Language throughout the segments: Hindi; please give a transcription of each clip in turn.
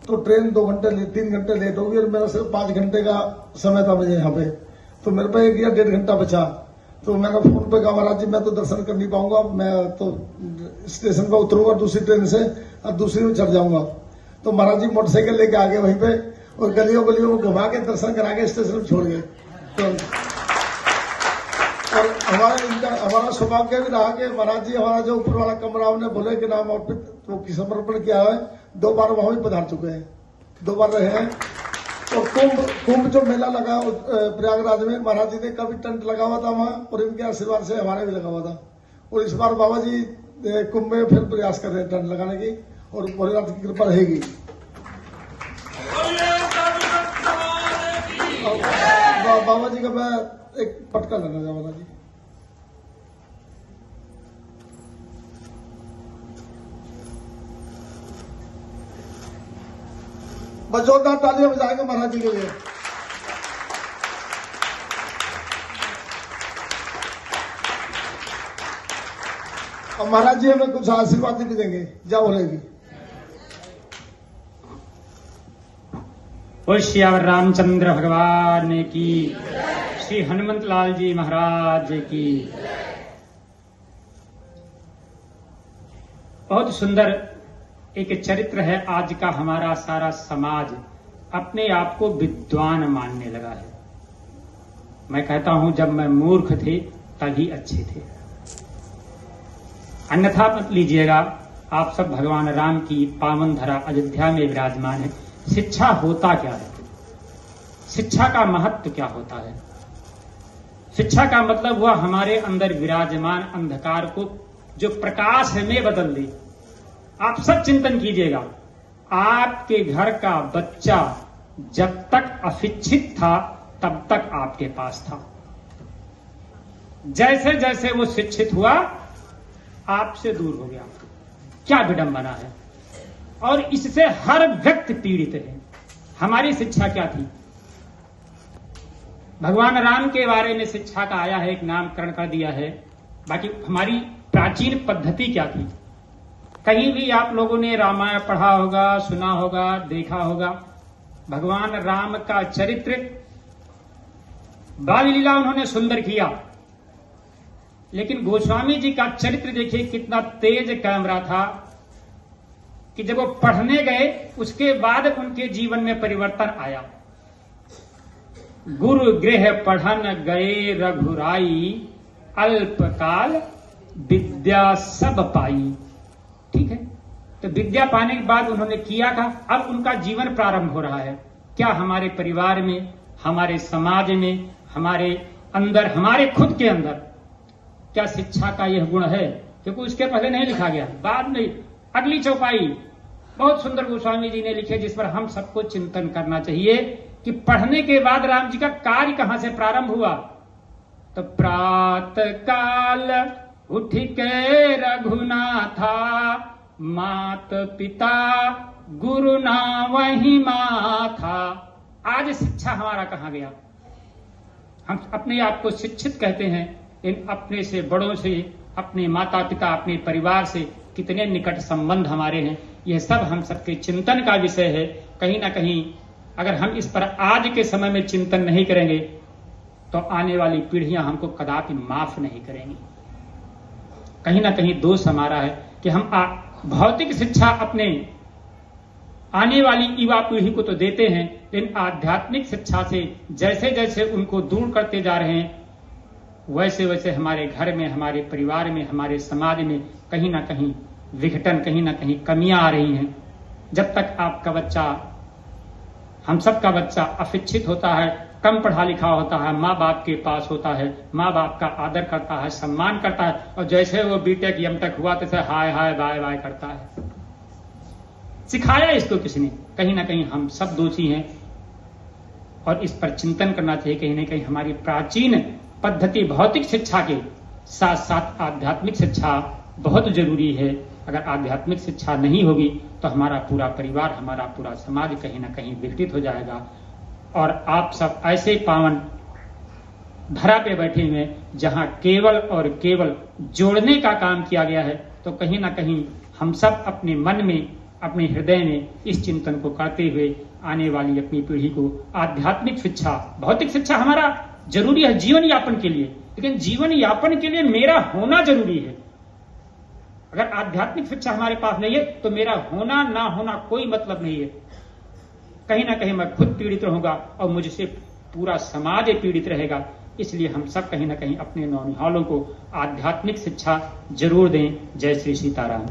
तो ट्रेन 2 घंटे 3 घंटे लेट होगी और मेरा सिर्फ 5 घंटे का समय था मुझे यहाँ पे। तो मेरे पे 1 या 1.5 घंटा बचा। तो मैंने फोन पे कहा महाराज जी मैं तो दर्शन कर नहीं पाऊंगा, मैं तो स्टेशन पर उतरूंगा दूसरी ट्रेन से और दूसरी में चढ़ जाऊंगा। तो महाराज जी मोटरसाइकिल लेके आ गए वहीं पे और गलियों गलियों में घुमा के दर्शन करा के स्टेशन में छोड़ गए। तो और हमारा सौभाग्य भी रहा कि महाराज जी हमारा जो ऊपर वाला कमरा उन्हें भोले के नाम अर्पित तो समर्पण किया है। 2 बार वहां भी पधार चुके हैं, 2 बार रहे हैं। और कुंभ जो मेला लगा प्रयागराज में, महाराज जी ने कभी टेंट लगा हुआ था वहां और इनके आशीर्वाद से हमारे भी लगा हुआ था। और इस बार बाबा जी कुंभ में फिर प्रयास कर रहे हैं टेंट लगाने की और भोलेनाथ की कृपा रहेगी। बाबा जी का मैं एक पटका लेना चाहूंगा बाबा जी। बस जोरदार तालियां बजाएंगे महाराज जी के लिए। और महाराज जी हमें कुछ आशीर्वाद भी देंगे, क्या बोलेगी? ओ श्यावर रामचंद्र भगवान की, श्री हनुमंत लाल जी महाराज की। बहुत सुंदर एक चरित्र है। आज का हमारा सारा समाज अपने आप को विद्वान मानने लगा है। मैं कहता हूं जब मैं मूर्ख थे तभी अच्छे थे, अन्यथा मत लीजिएगा। आप सब भगवान राम की पावन धरा अयोध्या में विराजमान है। शिक्षा होता क्या है? शिक्षा का महत्व क्या होता है? शिक्षा का मतलब हुआ हमारे अंदर विराजमान अंधकार को जो प्रकाश में बदल दे। आप सब चिंतन कीजिएगा, आपके घर का बच्चा जब तक अशिक्षित था तब तक आपके पास था। जैसे जैसे वो शिक्षित हुआ आपसे दूर हो गया। क्या विडंबना है! और इससे हर व्यक्ति पीड़ित है। हमारी शिक्षा क्या थी? भगवान राम के बारे में शिक्षा का आया है, एक नामकरण कर दिया है। बाकी हमारी प्राचीन पद्धति क्या थी? कहीं भी आप लोगों ने रामायण पढ़ा होगा, सुना होगा, देखा होगा। भगवान राम का चरित्र बाल लीला उन्होंने सुंदर किया, लेकिन गोस्वामी जी का चरित्र देखिए कितना तेज कैमरा था कि जब वो पढ़ने गए उसके बाद उनके जीवन में परिवर्तन आया। गुरु गृह पढ़न गए रघुराई, अल्पकाल विद्या सब पाई। ठीक है, तो विद्या पाने के बाद उन्होंने किया था, अब उनका जीवन प्रारंभ हो रहा है। क्या हमारे परिवार में, हमारे समाज में, हमारे अंदर, हमारे खुद के अंदर क्या शिक्षा का यह गुण है? क्योंकि उसके पहले नहीं लिखा गया, बाद में अगली चौपाई बहुत सुंदर गोस्वामी जी ने लिखे, जिस पर हम सबको चिंतन करना चाहिए कि पढ़ने के बाद राम जी का कार्य कहां से प्रारंभ हुआ। तो प्रातः काल उठ के रघुनाथा, मात पिता गुरु ना वही माथा। आज शिक्षा हमारा कहां गया? हम अपने आप को शिक्षित कहते हैं, इन अपने से बड़ों से, अपने माता पिता, अपने परिवार से कितने निकट संबंध हमारे हैं, यह सब हम सबके चिंतन का विषय है। कहीं ना कहीं अगर हम इस पर आज के समय में चिंतन नहीं करेंगे तो आने वाली पीढ़ियां हमको कदापि माफ नहीं करेंगी। कहीं ना कहीं दोष हमारा है कि हम भौतिक शिक्षा अपने आने वाली युवा पीढ़ी को तो देते हैं, लेकिन आध्यात्मिक शिक्षा से जैसे जैसे उनको दूर करते जा रहे हैं, वैसे वैसे हमारे घर में, हमारे परिवार में, हमारे समाज में कहीं ना कहीं विघटन, कहीं ना कहीं कमियां आ रही हैं। जब तक आपका बच्चा, हम सबका बच्चा अशिक्षित होता है, कम पढ़ा लिखा होता है, माँ बाप के पास होता है, माँ बाप का आदर करता है, सम्मान करता है, और जैसे वो बीटेक एमटेक हुआ तैसे हाय हाय बाय बाय करता है। सिखाया इसको किसने? कहीं ना कहीं हम सब दोषी हैं और इस पर चिंतन करना चाहिए। कहीं ना कहीं हमारी प्राचीन पद्धति भौतिक शिक्षा के साथ साथ आध्यात्मिक शिक्षा बहुत जरूरी है। अगर आध्यात्मिक शिक्षा नहीं होगी तो हमारा पूरा परिवार, हमारा पूरा समाज कहीं ना कहीं विघटित हो जाएगा। और आप सब ऐसे पावन धरा पे बैठे हुए हैं जहां केवल और केवल जोड़ने का काम किया गया है, तो कहीं ना कहीं हम सब अपने मन में, अपने हृदय में इस चिंतन को करते हुए आने वाली अपनी पीढ़ी को आध्यात्मिक शिक्षा, भौतिक शिक्षा हमारा जरूरी है जीवन यापन के लिए, लेकिन जीवन यापन के लिए मेरा होना जरूरी है। अगर आध्यात्मिक शिक्षा हमारे पास नहीं है तो मेरा होना ना होना कोई मतलब नहीं है। कहीं ना कहीं मैं खुद पीड़ित रहूंगा और मुझसे पूरा समाज पीड़ित रहेगा। इसलिए हम सब कहीं ना कहीं अपने नौनिहालों को आध्यात्मिक शिक्षा जरूर दें। जय श्री सीताराम।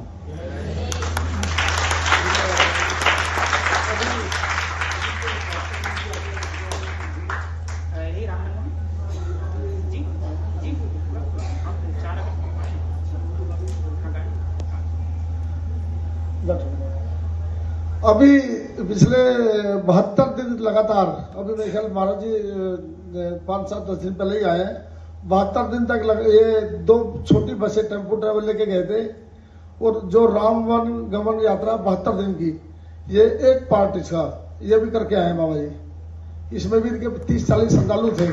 अभी पिछले 72 दिन लगातार, अभी मेरे ख्याल महाराज जी 5-7-10 दिन पहले ही आए हैं, 72 दिन तक ये 2 छोटी बसें टेम्पो ट्रैवल लेके गए थे। और जो राम वन गमन यात्रा 72 दिन की, ये एक पार्ट इसका ये भी करके आए बाबा जी। इसमें भी इनके 30-40 श्रद्धालु थे।